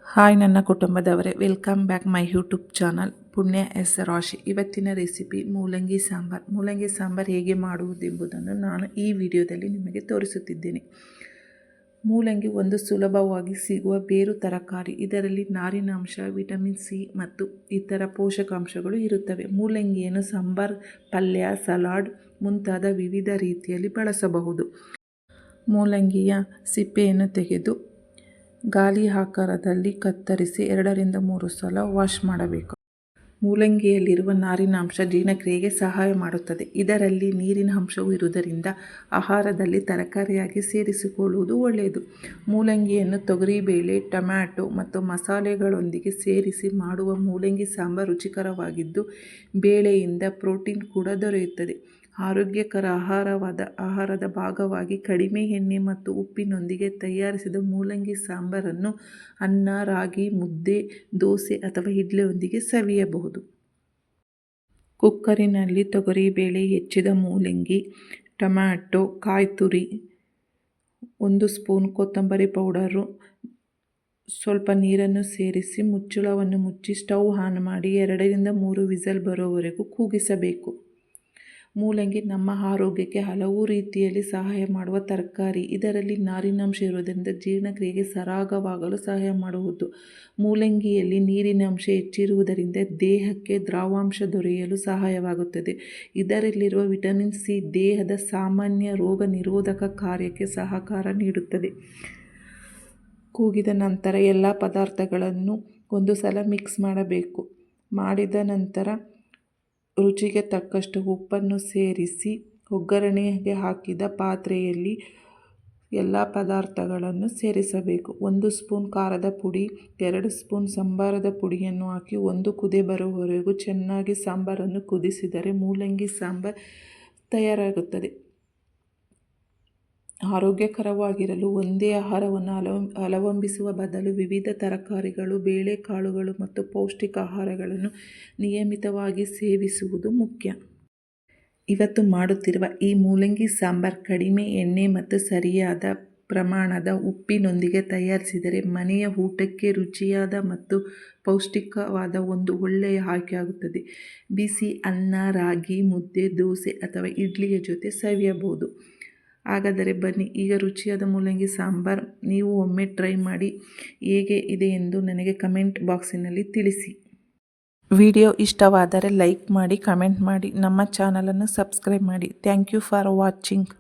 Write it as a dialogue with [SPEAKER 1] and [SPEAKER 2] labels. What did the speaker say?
[SPEAKER 1] Hi ನನ್ನ ಕುಟುಂಬದವರೇ, welcome back my YouTube channel Punya S Rashi. ಇವತ್ತಿನ ರೆಸಿಪಿ ಮೂಲಂಗಿ ಸಾಂಬಾರ್. ಮೂಲಂಗಿ ಸಾಂಬಾರ್ ಹೇಗೆ ಮಾಡುವುದೆಂಬುದನ್ನು ನಾನು ಈ ವಿಡಿಯೋದಲ್ಲಿ ನಿಮಗೆ ತೋರಿಸುತ್ತಿದ್ದೇನೆ. ಮೂಲಂಗಿ ಒಂದು ಸುಲಭವಾಗಿ ಸಿಗುವ ಬೇರು ತರಕಾರಿ. ಇದರಲ್ಲಿ ನಾರಿನಾಂಶ, ವಿಟಮಿನ್ ಸಿ ಮತ್ತು ಇತರ ಪೋಷಕಾಂಶಗಳು ಇರುತ್ತವೆ. ಮೂಲಂಗಿಯನ್ನು ಸಾಂಬಾರ್, ಪಲ್ಯ, ಸಲಾಡ್ ಮುಂತಾದ ವಿವಿಧ ರೀತಿಯಲ್ಲಿ ಬಳಸಬಹುದು. ಮೂಲಂಗಿಯ ಸಿಪ್ಪೆಯನ್ನು ತೆಗೆದು ಗಾಲಿ ಆಕಾರದಲ್ಲಿ ಕತ್ತರಿಸಿ 2-3 ಸಲ ವಾಶ್ ಮಾಡಬೇಕು. ಮೂಲಂಗಿಯಲ್ಲಿರುವ ನಾರಿನಾಂಶ ಜೀರ್ಣಕ್ರಿಯೆಗೆ ಸಹಾಯ ಮಾಡುತ್ತದೆ. ಇದರಲ್ಲಿ ನೀರಿನ ಅಂಶವೂ ಇರುವುದರಿಂದ ಆಹಾರದಲ್ಲಿ ತರಕಾರಿಯಾಗಿ ಸೇರಿಸಿಕೊಳ್ಳುವುದು ಒಳ್ಳೆಯದು. ಮೂಲಂಗಿಯನ್ನು ತೊಗರಿಬೇಳೆ, ಟೊಮ್ಯಾಟೊ ಮತ್ತು ಮಸಾಲೆಗಳೊಂದಿಗೆ ಸೇರಿಸಿ ಮಾಡುವ ಮೂಲಂಗಿ ಸಾಂಬಾರ್ ರುಚಿಕರವಾಗಿದ್ದು, ಬೇಳೆಯಿಂದ ಪ್ರೋಟೀನ್ ಕೂಡ ದೊರೆಯುತ್ತದೆ. ಆರೋಗ್ಯಕರ ಆಹಾರದ ಭಾಗವಾಗಿ ಕಡಿಮೆ ಎಣ್ಣೆ ಮತ್ತು ಉಪ್ಪಿನೊಂದಿಗೆ ತಯಾರಿಸಿದ ಮೂಲಂಗಿ ಸಾಂಬಾರನ್ನು ಅನ್ನ, ರಾಗಿ ಮುದ್ದೆ, ದೋಸೆ ಅಥವಾ ಇಡ್ಲಿಯೊಂದಿಗೆ ಸವಿಯಬಹುದು. ಕುಕ್ಕರಿನಲ್ಲಿ ತೊಗರಿಬೇಳೆ, ಹೆಚ್ಚಿದ ಮೂಲಂಗಿ, ಟೊಮ್ಯಾಟೊ, ಕಾಯಿ ತುರಿ, 1 ಸ್ಪೂನ್ ಕೊತ್ತಂಬರಿ ಪೌಡರು, ಸ್ವಲ್ಪ ನೀರನ್ನು ಸೇರಿಸಿ ಮುಚ್ಚಳವನ್ನು ಮುಚ್ಚಿ ಸ್ಟವ್ ಆನ್ ಮಾಡಿ 2-3 ವಿಸಲ್ ಬರುವವರೆಗೂ ಕೂಗಿಸಬೇಕು. ಮೂಲಂಗಿ ನಮ್ಮ ಆರೋಗ್ಯಕ್ಕೆ ಹಲವು ರೀತಿಯಲ್ಲಿ ಸಹಾಯ ಮಾಡುವ ತರಕಾರಿ. ಇದರಲ್ಲಿ ನಾರಿನಾಂಶ ಇರುವುದರಿಂದ ಜೀರ್ಣಕ್ರಿಯೆಗೆ ಸರಾಗವಾಗಲು ಸಹಾಯ ಮಾಡುವುದು. ಮೂಲಂಗಿಯಲ್ಲಿ ನೀರಿನಾಂಶ ಹೆಚ್ಚಿರುವುದರಿಂದ ದೇಹಕ್ಕೆ ದ್ರವಾಂಶ ದೊರೆಯಲು ಸಹಾಯವಾಗುತ್ತದೆ. ಇದರಲ್ಲಿರುವ ವಿಟಮಿನ್ ಸಿ ದೇಹದ ಸಾಮಾನ್ಯ ರೋಗ ನಿರೋಧಕ ಕಾರ್ಯಕ್ಕೆ ಸಹಕಾರ ನೀಡುತ್ತದೆ. ಕೂಗಿದ ನಂತರ ಎಲ್ಲ ಪದಾರ್ಥಗಳನ್ನು ಒಂದು ಸಲ ಮಿಕ್ಸ್ ಮಾಡಬೇಕು. ಮಾಡಿದ ನಂತರ ರುಚಿಗೆ ತಕ್ಕಷ್ಟು ಉಪ್ಪನ್ನು ಸೇರಿಸಿ ಒಗ್ಗರಣೆಗೆ ಹಾಕಿದ ಪಾತ್ರೆಯಲ್ಲಿ ಎಲ್ಲ ಪದಾರ್ಥಗಳನ್ನು ಸೇರಿಸಬೇಕು. 1 ಸ್ಪೂನ್ ಖಾರದ ಪುಡಿ, 2 ಸ್ಪೂನ್ ಸಂಬಾರದ ಪುಡಿಯನ್ನು ಹಾಕಿ ಒಂದು ಕುದಿ ಬರುವವರೆಗೂ ಚೆನ್ನಾಗಿ ಸಾಂಬಾರನ್ನು ಕುದಿಸಿದರೆ ಮೂಲಂಗಿ ಸಾಂಬಾರ್ ತಯಾರಾಗುತ್ತದೆ. ಆರೋಗ್ಯಕರವಾಗಿರಲು ಒಂದೇ ಆಹಾರವನ್ನು ಅವಲಂಬಿಸುವ ಬದಲು ವಿವಿಧ ತರಕಾರಿಗಳು, ಬೇಳೆಕಾಳುಗಳು ಮತ್ತು ಪೌಷ್ಟಿಕ ಆಹಾರಗಳನ್ನು ನಿಯಮಿತವಾಗಿ ಸೇವಿಸುವುದು ಮುಖ್ಯ. ಇವತ್ತು ಮಾಡುತ್ತಿರುವ ಈ ಮೂಲಂಗಿ ಸಾಂಬಾರ್ ಕಡಿಮೆ ಎಣ್ಣೆ ಮತ್ತು ಸರಿಯಾದ ಪ್ರಮಾಣದ ಉಪ್ಪಿನೊಂದಿಗೆ ತಯಾರಿಸಿದರೆ ಮನೆಯ ಊಟಕ್ಕೆ ರುಚಿಯಾದ ಮತ್ತು ಪೌಷ್ಟಿಕವಾದ ಒಂದು ಒಳ್ಳೆಯ ಆಯ್ಕೆಯಾಗುತ್ತದೆ. ಬಿಸಿ ಅನ್ನ, ರಾಗಿ ಮುದ್ದೆ, ದೋಸೆ ಅಥವಾ ಇಡ್ಲಿಯ ಜೊತೆ ಸವಿಯಬಹುದು. ಹಾಗಾದರೆ ಬನ್ನಿ, ಈಗ ರುಚಿಯಾದ ಮೂಲಂಗಿ ಸಾಂಬಾರ್ ನೀವು ಒಮ್ಮೆ ಟ್ರೈ ಮಾಡಿ ಹೇಗೆ ಇದೆ ಎಂದು ನನಗೆ ಕಮೆಂಟ್ ಬಾಕ್ಸಿನಲ್ಲಿ ತಿಳಿಸಿ. ವಿಡಿಯೋ ಇಷ್ಟವಾದರೆ ಲೈಕ್ ಮಾಡಿ, ಕಮೆಂಟ್ ಮಾಡಿ, ನಮ್ಮ ಚಾನಲನ್ನು ಸಬ್ಸ್ಕ್ರೈಬ್ ಮಾಡಿ. Thank you for watching.